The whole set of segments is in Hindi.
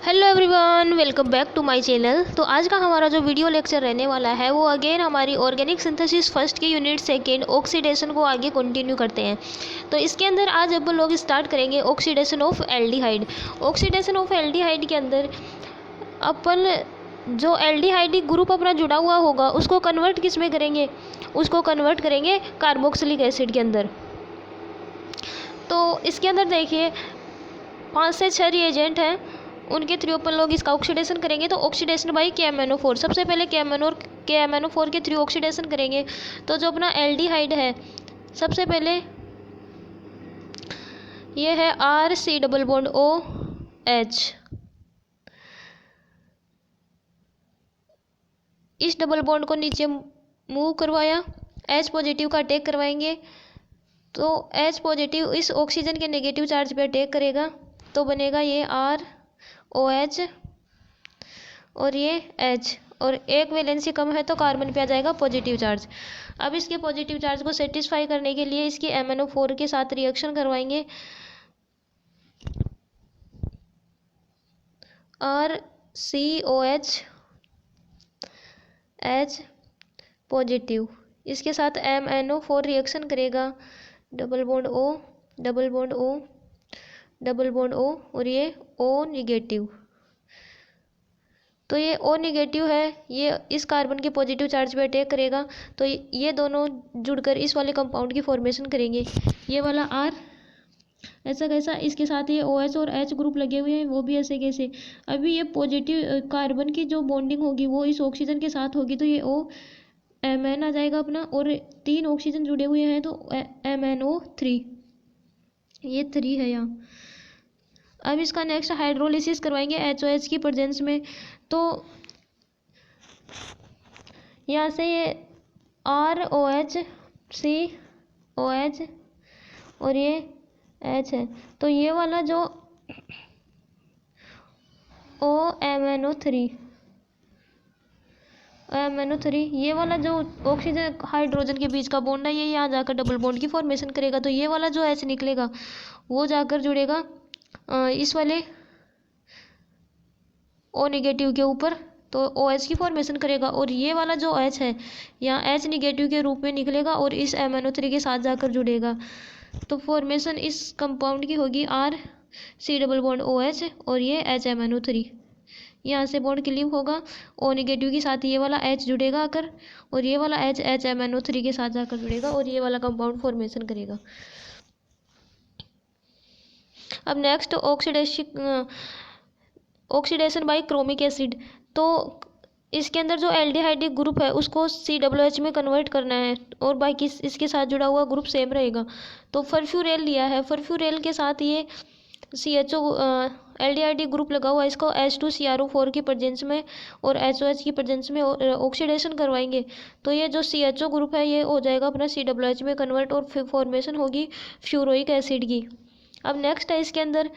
Hello everyone, welcome back to my channel. तो आज का हमारा जो वीडियो लेक्चर रहने वाला है वो अगेन हमारी ऑर्गेनिक सिंथेसिस फर्स्ट की यूनिट सेकेंड ऑक्सीडेशन को आगे कंटिन्यू करते हैं। तो इसके अंदर आज अब लोग स्टार्ट करेंगे oxidation of aldehyde. Oxidation of aldehyde के अंदर अपन जो एल्डिहाइड ग्रुप अपना जुड़ा हुआ होगा उसको कन्वर्ट किस में करेंगे, उसको कन्वर्ट करेंगे कार्बोक्सिलिक एसिड के अंदर। तो इसके अंदर देखिए 5 से 6 रिएजेंट हैं, उनके थ्रू अपन लोग इसका ऑक्सीडेशन करेंगे। तो ऑक्सीडेशन बाई KMnO4, सबसे पहले KMnO4 के थ्रू ऑक्सीडेशन करेंगे। तो जो अपना एल्डिहाइड है सबसे पहले ये है RC डबल बॉन्ड OH। इस डबल बॉन्ड को नीचे मूव करवाया, H पॉजिटिव का अटैक करवाएंगे। तो H पॉजिटिव इस ऑक्सीजन के नेगेटिव चार्ज पे अटैक करेगा तो बनेगा ये ROH और ये H, और एक वैलेंसी कम है तो कार्बन पे आ जाएगा पॉजिटिव चार्ज। अब इसके पॉजिटिव चार्ज को सेटिस्फाई करने के लिए इसकी MnO4 के साथ रिएक्शन करवाएंगे। RCOH H पॉजिटिव, इसके साथ MnO4 रिएक्शन करेगा, double bond O double bond O double bond O और ये O निगेटिव। तो ये O निगेटिव है, ये इस कार्बन के पॉजिटिव चार्ज पे अटैक करेगा तो ये दोनों जुड़कर इस वाले कंपाउंड की फॉर्मेशन करेंगे। ये वाला R ऐसा कैसा, इसके साथ ये OH और H ग्रुप लगे हुए हैं वो भी ऐसे कैसे। अभी ये पॉजिटिव कार्बन की जो बॉन्डिंग होगी वो इस ऑक्सीजन के साथ होगी तो ये OMn आ जाएगा अपना, और 3 ऑक्सीजन जुड़े हुए हैं तो MnO3, ये 3 है यहाँ। अब इसका नेक्स्ट हाइड्रोलिसिस करवाएंगे HOH की प्रेजेंस में। तो यहाँ से ये ROH COH और ये H है, तो ये वाला जो MnO3 ये वाला जो ऑक्सीजन हाइड्रोजन के बीच का बॉन्ड है ये यहाँ जाकर डबल बॉन्ड की फॉर्मेशन करेगा। तो ये वाला जो H निकलेगा वो जाकर जुड़ेगा इस वाले O निगेटिव के ऊपर, तो OH की फॉर्मेशन करेगा। और ये वाला जो H है यहाँ H निगेटिव के रूप में निकलेगा और इस MnO3 के साथ जाकर जुड़ेगा। तो फॉर्मेशन इस कंपाउंड की होगी RC डबल बॉन्ड OH और ये HMnO3। यहाँ से बॉन्ड क्लीव होगा, O निगेटिव के साथ ये वाला H जुड़ेगा आकर और ये वाला H HMnO3 के साथ जाकर जुड़ेगा और ये वाला कंपाउंड फॉर्मेशन करेगा। अब next oxidation by chromic acid. तो इसके अंदर जो एल्डिहाइड ग्रुप है उसको COOH में कन्वर्ट करना है और बाकी इसके साथ जुड़ा हुआ ग्रुप सेम रहेगा। तो फर्फ्यूरेल लिया है, फर्फ्यूरेल के साथ ये CHO एल्डिहाइड ग्रुप लगा हुआ है, इसको H2CrO4 की प्रेजेंस में और HOH की प्रेजेंस में ऑक्सीडेशन करवाएंगे। तो ये जो CHO ग्रुप है ये हो जाएगा अपना COOH में कन्वर्ट और फिर फॉर्मेशन होगी फ्यूरोइक एसिड की। अब नेक्स्ट है इसके अंदर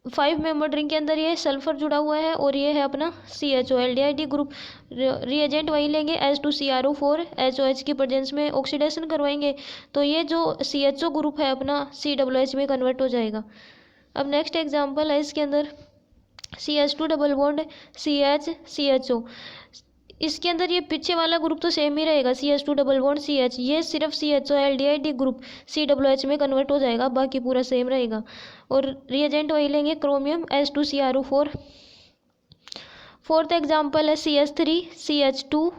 5 मेंबर रिंग के अंदर ये सल्फर जुड़ा हुआ है और ये है अपना CHO एल्डिहाइड ग्रुप। रिएजेंट वही लेंगे H2CrO4 HOH की प्रेजेंस में ऑक्सीडेशन करवाएंगे तो ये जो CHO ग्रुप है अपना COOH में कन्वर्ट हो जाएगा। अब नेक्स्ट एग्जांपल है इसके अंदर CH2 डबल बॉन्ड CHO। इसके अंदर ये पीछे वाला ग्रुप तो सेम ही रहेगा CH2 डबल बॉन्ड CH, ये सिर्फ CHO एल्डिहाइड ग्रुप COOH में कन्वर्ट हो जाएगा, बाकी पूरा सेम रहेगा। और रिएजेंट वही लेंगे क्रोमियम H2CrO4। फोर्थ एग्जांपल है CH3 CH2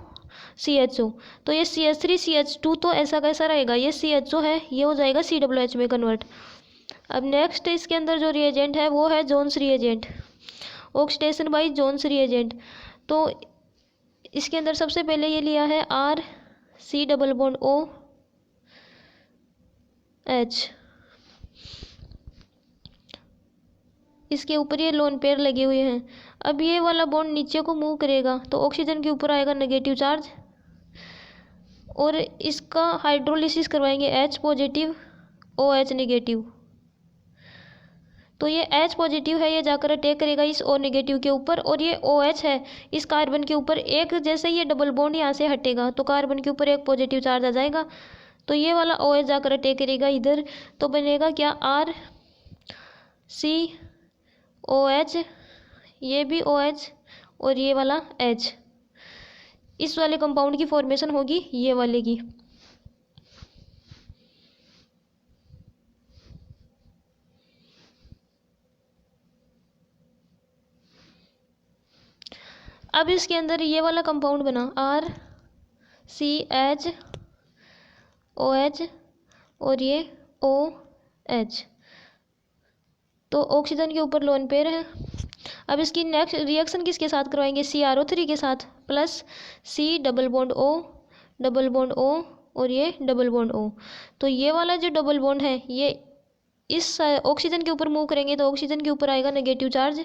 CHO। तो ये CH3 CH2 तो ऐसा कैसा रहेगा, ये CHO है ये हो जाएगा COOH में कन्वर्ट। अब नेक्स्ट इसके अंदर जो रिएजेंट है वो है Jones reagent, oxidation by Jones reagent. तो इसके अंदर सबसे पहले ये लिया है RC डबल बॉन्ड OH, इसके ऊपर ये लोन पेयर लगे हुए हैं। अब ये वाला बॉन्ड नीचे को मूव करेगा तो ऑक्सीजन के ऊपर आएगा नेगेटिव चार्ज और इसका हाइड्रोलिसिस करवाएंगे H पॉजिटिव OH निगेटिव। तो ये H पॉजिटिव है, ये जाकर अटैक करेगा इस O निगेटिव के ऊपर और ये OH है इस कार्बन के ऊपर। एक जैसे ये डबल बॉन्ड यहाँ से हटेगा तो कार्बन के ऊपर एक पॉजिटिव चार्ज आ जाएगा, तो ये वाला OH जाकर अटैक करेगा इधर, तो बनेगा क्या RC OH, ये भी OH और ये वाला H, इस वाले कंपाउंड की फॉर्मेशन होगी ये वाले की। अब इसके अंदर ये वाला कंपाउंड बना RCH और ये OH, तो ऑक्सीजन के ऊपर लोन पेयर है। अब इसकी नेक्स्ट रिएक्शन किसके साथ करवाएंगे, CrO3 के साथ, plus C double bond O और ये डबल बॉन्ड O। तो ये वाला जो डबल बॉन्ड है ये इस ऑक्सीजन के ऊपर मूव करेंगे तो ऑक्सीजन के ऊपर आएगा नेगेटिव चार्ज।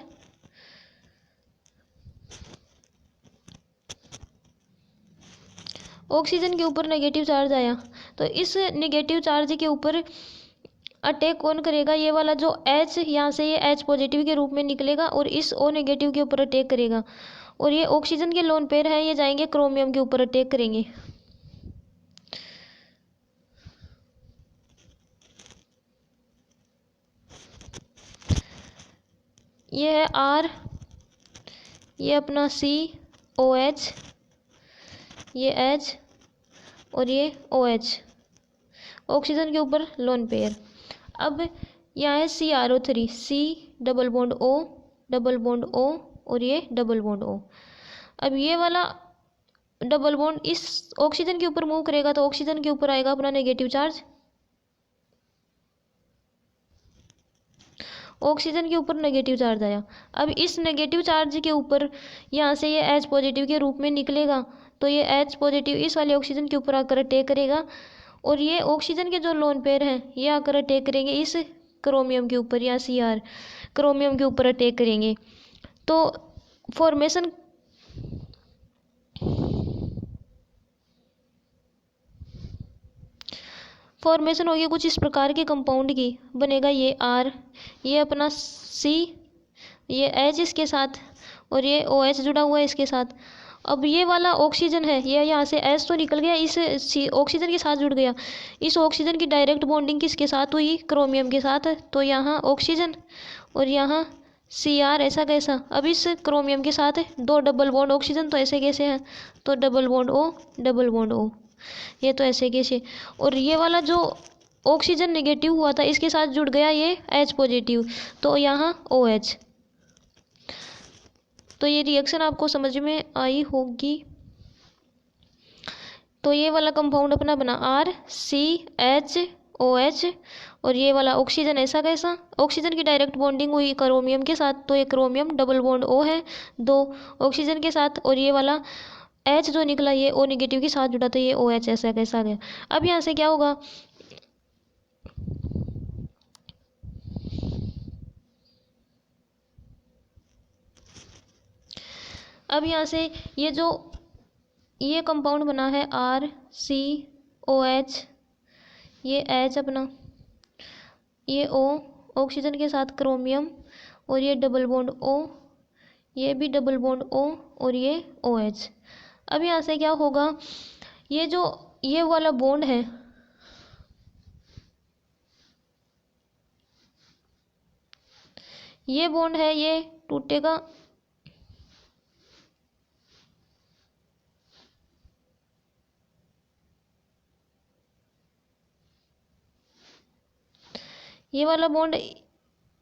ऑक्सीजन के ऊपर नेगेटिव चार्ज आया तो इस नेगेटिव चार्ज के ऊपर अटैक कौन करेगा, ये वाला जो H, यहाँ से ये H पॉजिटिव के रूप में निकलेगा और इस O नेगेटिव के ऊपर अटैक करेगा। और ये ऑक्सीजन के लोन पेयर है, ये जाएंगे क्रोमियम के ऊपर अटैक करेंगे। ये है R, ये अपना COH, ये H और ये OH, ऑक्सीजन के ऊपर लोन पेयर। अब यहाँ है CrO3, C double bond O और ये डबल बॉन्ड O। अब ये वाला डबल बॉन्ड इस ऑक्सीजन के ऊपर मूव करेगा तो ऑक्सीजन के ऊपर आएगा अपना नेगेटिव चार्ज। ऑक्सीजन के ऊपर नेगेटिव चार्ज आया। अब इस नेगेटिव चार्ज के ऊपर यहाँ से ये H पॉजिटिव के रूप में निकलेगा तो ये H पॉजिटिव इस वाले ऑक्सीजन के ऊपर आकर अटैक करेगा और ये ऑक्सीजन के जो लोन पेयर हैं ये आकर अटैक करेंगे इस क्रोमियम के ऊपर, या Cr क्रोमियम के ऊपर अटैक करेंगे। तो फॉर्मेशन होगी कुछ इस प्रकार के कंपाउंड की, बनेगा ये R, ये अपना C, ये H इसके साथ और ये OH जुड़ा हुआ है इसके साथ। अब ये वाला ऑक्सीजन है ये यहाँ से H तो निकल गया, इस ऑक्सीजन के साथ जुड़ गया। इस ऑक्सीजन की डायरेक्ट बॉन्डिंग किसके साथ हुई, क्रोमियम के साथ, तो यहाँ ऑक्सीजन और यहाँ Cr, ऐसा कैसा। अब इस क्रोमियम के साथ दो डबल बॉन्ड ऑक्सीजन, तो ऐसे कैसे है, तो डबल बॉन्ड O, ये तो ऐसे कैसे। और ये वाला जो ऑक्सीजन नेगेटिव हुआ था इसके साथ जुड़ गया ये H पॉजिटिव, तो यहाँ OH। तो ये रिएक्शन आपको समझ में आई होगी। तो ये वाला कंपाउंड अपना बना RCHOH और ये वाला ऑक्सीजन ऐसा कैसा, ऑक्सीजन की डायरेक्ट बॉन्डिंग हुई क्रोमियम के साथ तो ये क्रोमियम डबल बॉन्ड O है दो ऑक्सीजन के साथ, और ये वाला H जो निकला ये O नेगेटिव के साथ जुड़ा तो ये OH ऐसा कैसा गया। अब यहाँ से क्या होगा, अब यहाँ से ये जो ये कंपाउंड बना है RCOH, ये H अपना, ये O ऑक्सीजन के साथ क्रोमियम और ये डबल बॉन्ड O, ये भी डबल बॉन्ड O और ये OH। अब यहाँ से क्या होगा, ये जो ये वाला बॉन्ड है ये बॉन्ड है ये टूटेगा, ये वाला बॉन्ड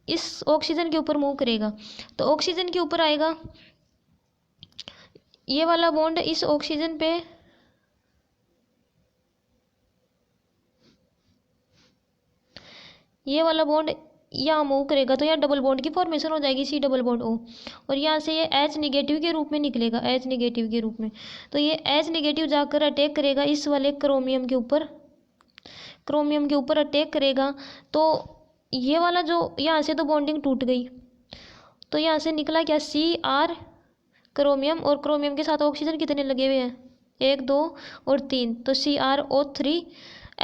इस ऑक्सीजन के ऊपर मूव करेगा तो ऑक्सीजन के ऊपर आएगा, ये वाला बॉन्ड इस ऑक्सीजन पे ये वाला बॉन्ड यहाँ मूव करेगा तो यहाँ डबल बॉन्ड की फॉर्मेशन हो जाएगी C डबल बॉन्ड O, और यहाँ से ये H निगेटिव के रूप में निकलेगा, H निगेटिव के रूप में, तो ये H निगेटिव जाकर अटैक करेगा इस वाले क्रोमियम के ऊपर अटैक करेगा। तो ये वाला जो यहाँ से तो बॉन्डिंग टूट गई तो यहाँ से निकला क्या, Cr क्रोमियम, और क्रोमियम के साथ ऑक्सीजन कितने लगे हुए हैं, 1 2 और 3, तो CrO3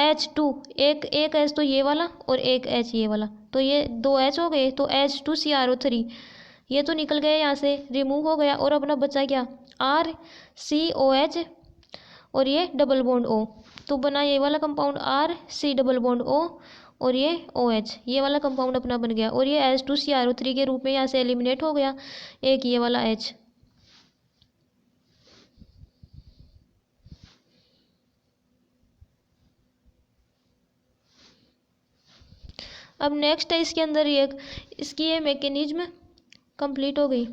H2, एक H तो ये वाला और एक H ये वाला, तो ये 2 H हो गए, तो H2CrO3 ये तो निकल गया यहाँ से, रिमूव हो गया, और अपना बचा क्या RCOH और ये डबल बॉन्ड O, तो बना ये वाला compound RC double bond O और ये OH, ये वाला कंपाउंड अपना बन गया, और ये H2CrO3 के रूप में यहाँ से एलिमिनेट हो गया, एक ये वाला H। अब नेक्स्ट है इसके अंदर ये इसकी ये मैकेनिज्म कंप्लीट हो गई।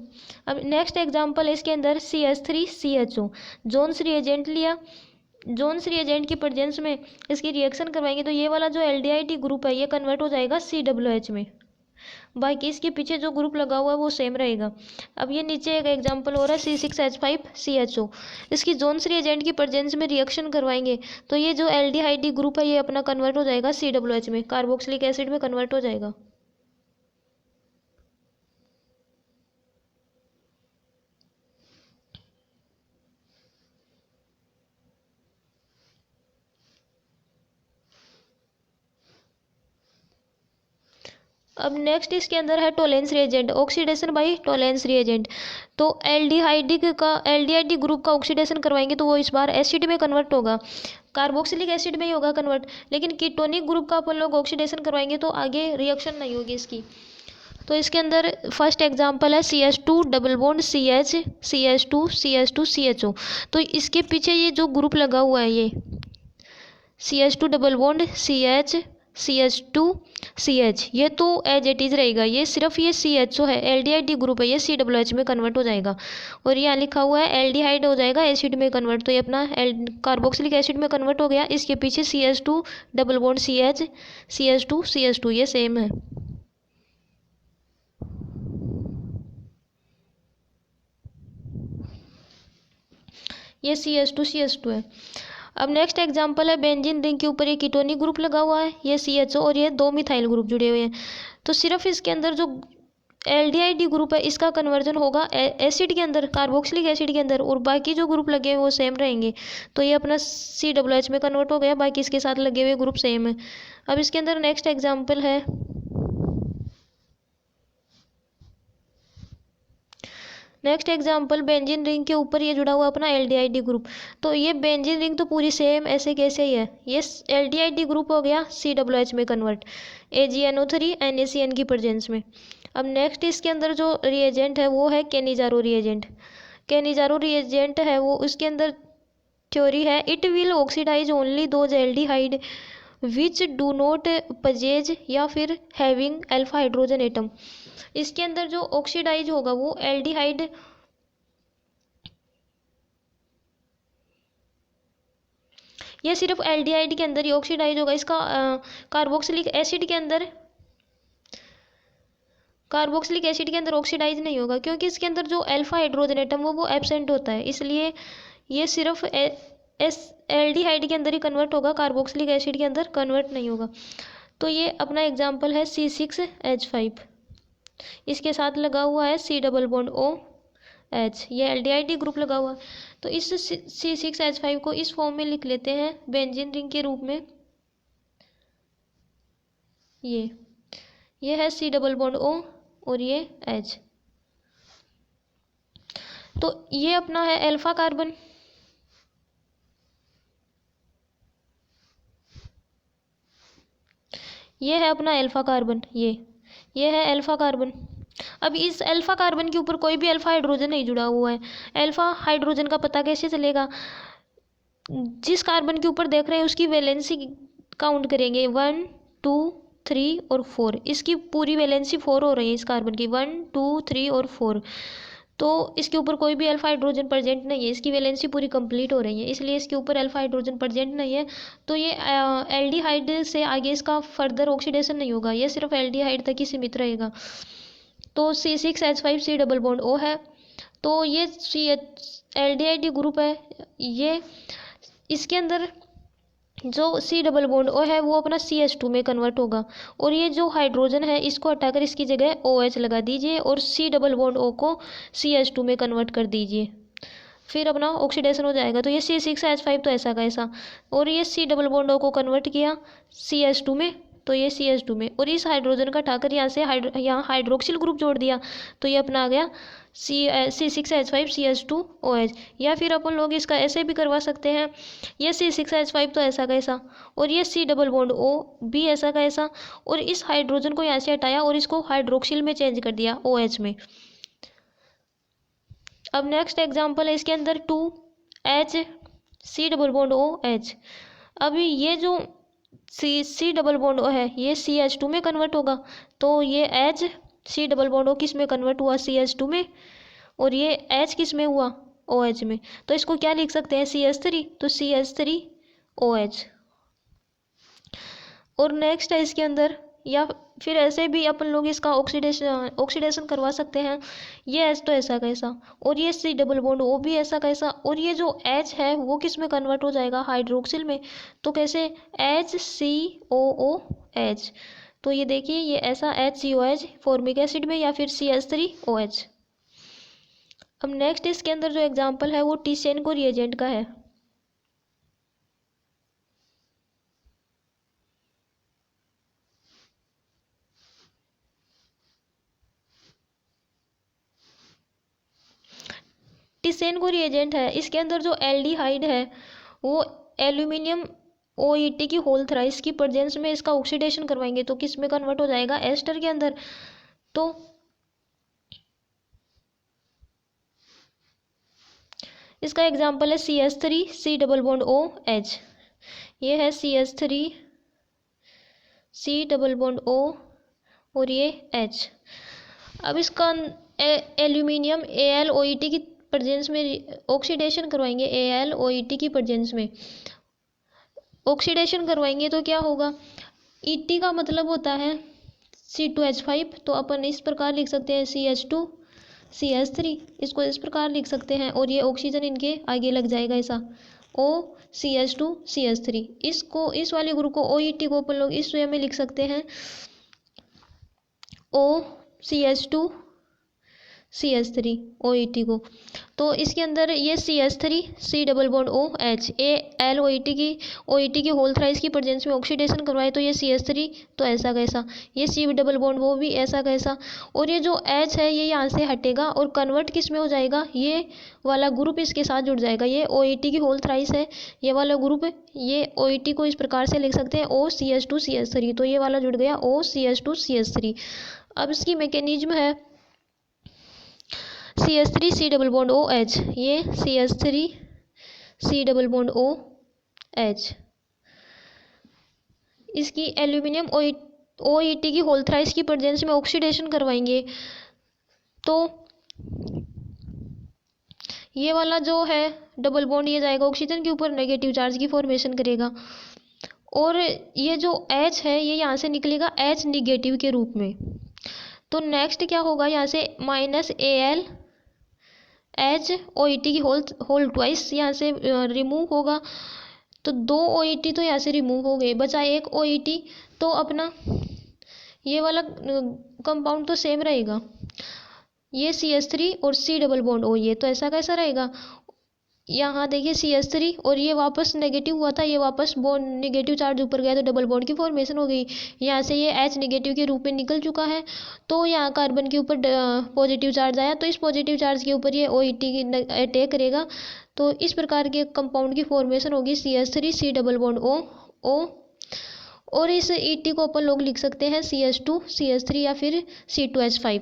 अब नेक्स्ट एग्जांपल है इसके अंदर CH3CHO। जोन्स रिएजेंट लिया, जोन्स रिएजेंट की प्रेजेंस में इसकी रिएक्शन करवाएंगे तो ये वाला जो एल्डिहाइड ग्रुप है ये कन्वर्ट हो जाएगा COOH में, बाकी इसके पीछे जो ग्रुप लगा हुआ है वो सेम रहेगा। अब ये नीचे एक एग्जांपल हो रहा है C6H5CHO। इसकी जोन्स रिएजेंट की प्रेजेंस में रिएक्शन करवाएंगे तो ये जो एल्डिहाइड ग्रुप है ये अपना कन्वर्ट हो जाएगा COOH में, कार्बोक्सिलिक एसिड में कन्वर्ट हो जाएगा। अब नेक्स्ट इसके अंदर है Tollens reagent, oxidation by Tollens reagent. तो एल्डिहाइड ग्रुप का ऑक्सीडेशन करवाएंगे तो वो इस बार एसिड में कन्वर्ट होगा, कार्बोक्सिलिक एसिड में ही होगा कन्वर्ट। लेकिन कीटोनिक ग्रुप का अपन लोग ऑक्सीडेशन करवाएंगे तो आगे रिएक्शन नहीं होगी इसकी। तो इसके अंदर फर्स्ट एग्जांपल है CH2 double bond CH CH2 CH2 CHO। तो इसके पीछे ये जो ग्रुप लगा हुआ है ये CH2 double bond CH CH2 CH, ये तो एज इट इज रहेगा, ये सिर्फ ये CHO है, एल्डिहाइड ग्रुप है, ये COOH में कन्वर्ट हो जाएगा। और यहाँ लिखा हुआ है एल्डिहाइड हो जाएगा एसिड में कन्वर्ट, तो ये अपना कार्बोक्सिलिक एसिड में कन्वर्ट हो गया। इसके पीछे CH2 double bond CH CH2 CH2 ये सेम है। ये CH2 CH2 है। अब नेक्स्ट एग्जांपल है बेंजीन रिंग के ऊपर ये कीटोनिक ग्रुप लगा हुआ है, ये CHO और ये 2 मिथाइल ग्रुप जुड़े हुए हैं। तो सिर्फ इसके अंदर जो एल्डिहाइड ग्रुप है इसका कन्वर्जन होगा एसिड के अंदर, कार्बोक्सिलिक एसिड के अंदर, और बाकी जो ग्रुप लगे हैं वो सेम रहेंगे। तो ये अपना COOH में कन्वर्ट हो गया, बाकी इसके साथ लगे हुए ग्रुप सेम है। अब इसके अंदर नेक्स्ट एग्जाम्पल है बेंजीन रिंग के ऊपर ये जुड़ा हुआ अपना एल्डिहाइड ग्रुप। तो ये बेंजीन रिंग तो पूरी सेम ऐसे कैसे ही है, ये एल्डिहाइड ग्रुप हो गया COOH में कन्वर्ट, AgNO3 NaCN की प्रेजेंस में। अब नेक्स्ट इसके अंदर जो रिएजेंट है वो है केनिजारो रिएजेंट। केनिजारो रिएजेंट है वो, उसके अंदर थ्योरी है it will oxidise only those aldehyde which do not possess या फिर हैविंग अल्फा हाइड्रोजन एटम। इसके अंदर जो ऑक्सीडाइज होगा वो एल्डिहाइड ये सिर्फ एल्डिहाइड के अंदर ही ऑक्सीडाइज होगा, इसका कार्बोक्सिलिक एसिड के अंदर ऑक्सीडाइज नहीं होगा, क्योंकि इसके अंदर जो अल्फा हाइड्रोजन एटम वो एब्सेंट होता है, इसलिए ये सिर्फ एल्डिहाइड के अंदर ही कन्वर्ट होगा, कार्बोक्सिलिक एसिड के अंदर कन्वर्ट नहीं होगा। तो ये अपना एग्जाम्पल है C6H5, इसके साथ लगा हुआ है C डबल बॉन्ड OH, ये एल्डिहाइड ग्रुप लगा हुआ। तो इस C6H5 को इस फॉर्म में लिख लेते हैं बेंजीन रिंग के रूप में, ये है C डबल बॉन्ड O और ये H। तो ये अपना है अल्फा कार्बन, ये है अपना अल्फा कार्बन, ये है अल्फा कार्बन। अब इस अल्फा कार्बन के ऊपर कोई भी अल्फा हाइड्रोजन नहीं जुड़ा हुआ है, अल्फा हाइड्रोजन का पता कैसे चलेगा? जिस कार्बन के ऊपर देख रहे हैं उसकी वैलेंसी काउंट करेंगे, 1 2 3 और 4, इसकी पूरी वैलेंसी 4 हो रही है इस कार्बन की, 1 2 3 और 4। तो इसके ऊपर कोई भी अल्फा हाइड्रोजन प्रेजेंट नहीं है, इसकी वैलेंसी पूरी कंप्लीट हो रही है, इसलिए इसके ऊपर अल्फा हाइड्रोजन प्रेजेंट नहीं है। तो ये एल्डिहाइड से आगे इसका फर्दर ऑक्सीडेशन नहीं होगा, ये सिर्फ एल्डिहाइड तक ही सीमित रहेगा। तो C6H5 C double bond O है, तो ये एल्डिहाइड ग्रुप है, ये इसके अंदर जो C डबल बॉन्ड O है वो अपना CH2 में कन्वर्ट होगा, और ये जो हाइड्रोजन है इसको हटाकर इसकी जगह OH लगा दीजिए और C डबल बॉन्ड O को CH2 में कन्वर्ट कर दीजिए, फिर अपना ऑक्सीडेशन हो जाएगा। तो ये C6H5 तो ऐसा का ऐसा, और ये C डबल बॉन्ड O को कन्वर्ट किया CH2 में, तो ये CH2 में, और इस हाइड्रोजन का हटाकर यहाँ से यहाँ हाइड्रोक्सिल ग्रुप जोड़ दिया तो ये अपना आ गया C6H5CH2OH। या फिर अपन लोग इसका ऐसे भी करवा सकते हैं, ये C6H5 तो ऐसा कैसा, और ये C डबल बॉन्ड O भी ऐसा कैसा, और इस हाइड्रोजन को यहाँ से हटाया और इसको हाइड्रोक्सिल में चेंज कर दिया OH में। अब नेक्स्ट एग्जांपल है इसके अंदर 2H C double bond OH। अभी ये जो C डबल बॉन्ड O है ये CH2 में कन्वर्ट होगा, तो ये H C double bond O किस में कन्वर्ट हुआ, CH2 में, और ये H किस में हुआ, OH में। तो इसको क्या लिख सकते हैं, CH3, तो CH3OH। और नेक्स्ट है इसके अंदर, या फिर ऐसे भी अपन लोग इसका ऑक्सीडेशन करवा सकते हैं। ये H तो ऐसा कैसा, और ये C डबल बॉन्ड O भी ऐसा कैसा, और ये जो H है वो किस में कन्वर्ट हो जाएगा, हाइड्रोक्सिल में। तो कैसे, HCOOH। तो ये देखिए ये ऐसा HCOH फॉर्मिक एसिड में, या फिर CH3OH। अब नेक्स्ट इसके अंदर जो एग्जाम्पल है वो टीसेनको रिएजेंट का है। टीसेनको रिएजेंट है, इसके अंदर जो एल्डिहाइड है वो एल्यूमिनियम OET की होल थ्राइस की प्रेजेंस में इसका ऑक्सीडेशन करवाएंगे तो किस में कन्वर्ट हो जाएगा, एस्टर के अंदर। तो इसका एग्जांपल है CH3 C double bond OH। ये है CH3 C double bond O और ये H। अब इसका एल्यूमिनियम AlOET की प्रेजेंस में ऑक्सीडेशन करवाएंगे, AlOET की प्रेजेंस में ऑक्सीडेशन करवाएंगे तो क्या होगा, ET का मतलब होता है C2H5, तो अपन इस प्रकार लिख सकते हैं CH2 CH3, इसको इस प्रकार लिख सकते हैं, और ये ऑक्सीजन इनके आगे लग जाएगा ऐसा O CH2 CH3। इसको इस वाले ग्रुप को OET को अपन लोग इस वे में लिख सकते हैं O CH2 CH3 OET को। तो इसके अंदर ये CH3 C double bond OH AlOET की होल थ्राइस की प्रेजेंस में ऑक्सीडेशन करवाए तो ये CH3 तो ऐसा कैसा, ये C डबल बॉन्ड वो भी ऐसा कैसा, और ये जो H है ये यहाँ से हटेगा और कन्वर्ट किस में हो जाएगा, ये वाला ग्रुप इसके साथ जुड़ जाएगा। ये OET की होल थ्राइस है, ये वाला ग्रुप, ये OET को इस प्रकार से लिख सकते हैं OCH2 CH3, तो ये वाला जुड़ गया OCH2 CH3। अब इसकी मैकेनिज्म है CH3 C double bond OH, ये CH3 C double bond OH। इसकी एल्यूमिनियम OET की होल थ्राइस की प्रेजेंस में ऑक्सीडेशन करवाएंगे तो ये वाला जो है डबल बॉन्ड ये जाएगा ऑक्सीजन के ऊपर, नेगेटिव चार्ज की फॉर्मेशन करेगा, और ये जो H है ये यहाँ से निकलेगा H निगेटिव के रूप में। तो नेक्स्ट क्या होगा, यहाँ से -Al H OET की होल ट्वाइस यहाँ से रिमूव होगा, तो 2 OET तो यहाँ से रिमूव हो गए, बचा एक OET। तो अपना ये वाला कंपाउंड तो सेम रहेगा, ये CH3 और C डबल बॉन्ड O, ये तो ऐसा कैसा रहेगा, यहाँ देखिए CH3 और ये वापस नेगेटिव हुआ था, ये वापस बॉन्ड नेगेटिव चार्ज ऊपर गया तो डबल बॉन्ड की फॉर्मेशन हो गई। यहाँ से ये H नेगेटिव के रूप में निकल चुका है, तो यहाँ कार्बन के ऊपर पॉजिटिव चार्ज आया, तो इस पॉजिटिव चार्ज के ऊपर ये OET अटैक करेगा, तो इस प्रकार के कंपाउंड की फॉर्मेशन होगी CH3 C double bond O। और इस ET को अपन लोग लिख सकते हैं CH2 CH3 या फिर C2H5।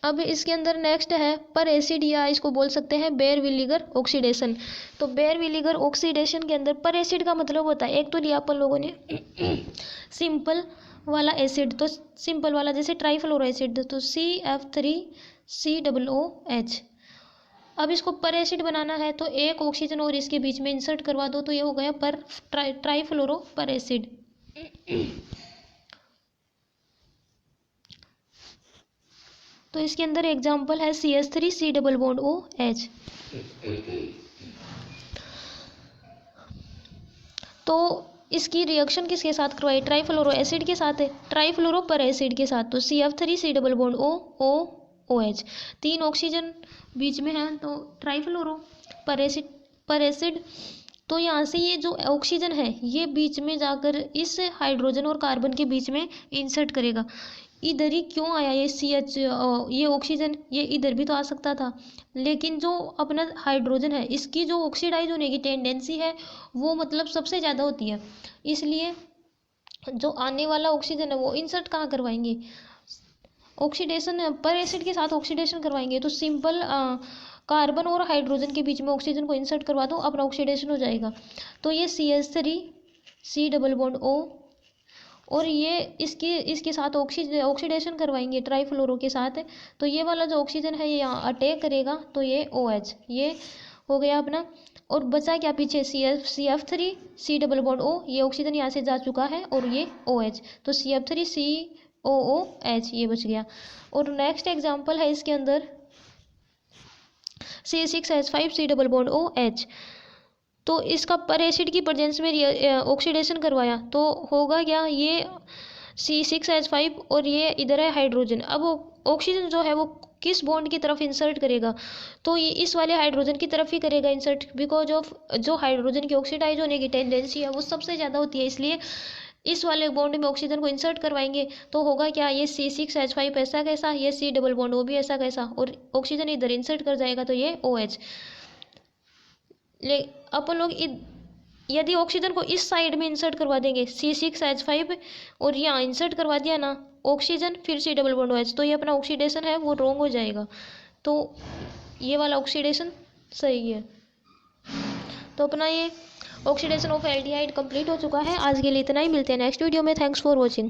अब इसके अंदर नेक्स्ट है पर एसिड, या इसको बोल सकते हैं बेयर विलीगर ऑक्सीडेशन। तो बेयर विलीगर ऑक्सीडेशन के अंदर पर एसिड का मतलब होता है, एक तो लिया अपन लोगों ने सिंपल वाला एसिड, तो सिंपल वाला जैसे ट्राइफ्लोरो एसिड, तो CF3COOH। अब इसको पर एसिड बनाना है तो एक ऑक्सीजन और इसके बीच में इंसर्ट करवा दो तो ये हो गया पर ट्राइफ्लोरो पर एसिड। तो इसके अंदर एग्जाम्पल है CH3 C double bond OH। तो इसकी रिएक्शन किसके साथ करवाई, ट्राईफ्लोरो एसिड के साथ है, ट्राईफ्लोरो पर एसिड के साथ, तो CF3 C double bond OH, 3 oxygen बीच में है, तो ट्राईफ्लोरो पर एसिड। तो यहाँ से ये जो ऑक्सीजन है ये बीच में जाकर इस हाइड्रोजन और कार्बन के बीच में इंसर्ट करेगा। इधर ही क्यों आया ये CH, ये ऑक्सीजन, ये इधर भी तो आ सकता था, लेकिन जो अपना हाइड्रोजन है इसकी जो ऑक्सीडाइज होने की टेंडेंसी है वो मतलब सबसे ज़्यादा होती है, इसलिए जो आने वाला ऑक्सीजन है वो इंसर्ट कहाँ करवाएंगे, ऑक्सीडेशन पर एसिड के साथ ऑक्सीडेशन करवाएंगे। तो सिंपल कार्बन और हाइड्रोजन के बीच में ऑक्सीजन को इंसर्ट करवा दो, अपना ऑक्सीडेशन हो जाएगा। तो ये CH3 C double bond O, और ये इसके साथ ऑक्सीडेशन करवाएंगे ट्राईफ्लोरो के साथ, तो ये वाला जो ऑक्सीजन है ये यहाँ अटैक करेगा, तो ये OH ये हो गया अपना। और बचा क्या पीछे, CF3 C double bond O, ये ऑक्सीजन यहाँ से जा चुका है, और ये OH, तो CF3 COOH ये बच गया। और नेक्स्ट एग्जाम्पल है इसके अंदर C6H5 C double bond OH, तो इसका पर एसिड की प्रेजेंस में ऑक्सीडेशन करवाया, तो होगा क्या, ये C6H5 और ये इधर है हाइड्रोजन। अब ऑक्सीजन जो है वो किस बॉन्ड की तरफ इंसर्ट करेगा, तो ये इस वाले हाइड्रोजन की तरफ ही करेगा इंसर्ट, बिकॉज ऑफ जो हाइड्रोजन की ऑक्सीडाइज होने की टेंडेंसी है वो सबसे ज़्यादा होती है, इसलिए इस वाले बॉन्ड में ऑक्सीजन को इंसर्ट करवाएंगे। तो होगा क्या, ये C6H5 ऐसा कैसा, ये C डबल बॉन्ड O भी ऐसा कैसा, और ऑक्सीजन इधर इंसर्ट कर जाएगा, तो ये OH। ले अपन लोग यदि ऑक्सीजन को इस साइड में इंसर्ट करवा देंगे C6H5, और यहाँ इंसर्ट करवा दिया ना ऑक्सीजन फिर C डबल बॉन्ड OH, तो ये अपना ऑक्सीडेशन है वो रॉन्ग हो जाएगा, तो ये वाला ऑक्सीडेशन सही है। तो अपना ये ऑक्सीडेशन ऑफ एल्डिहाइड कंप्लीट हो चुका है। आज के लिए इतना ही, मिलते हैं नेक्स्ट वीडियो में। Thanks for watching.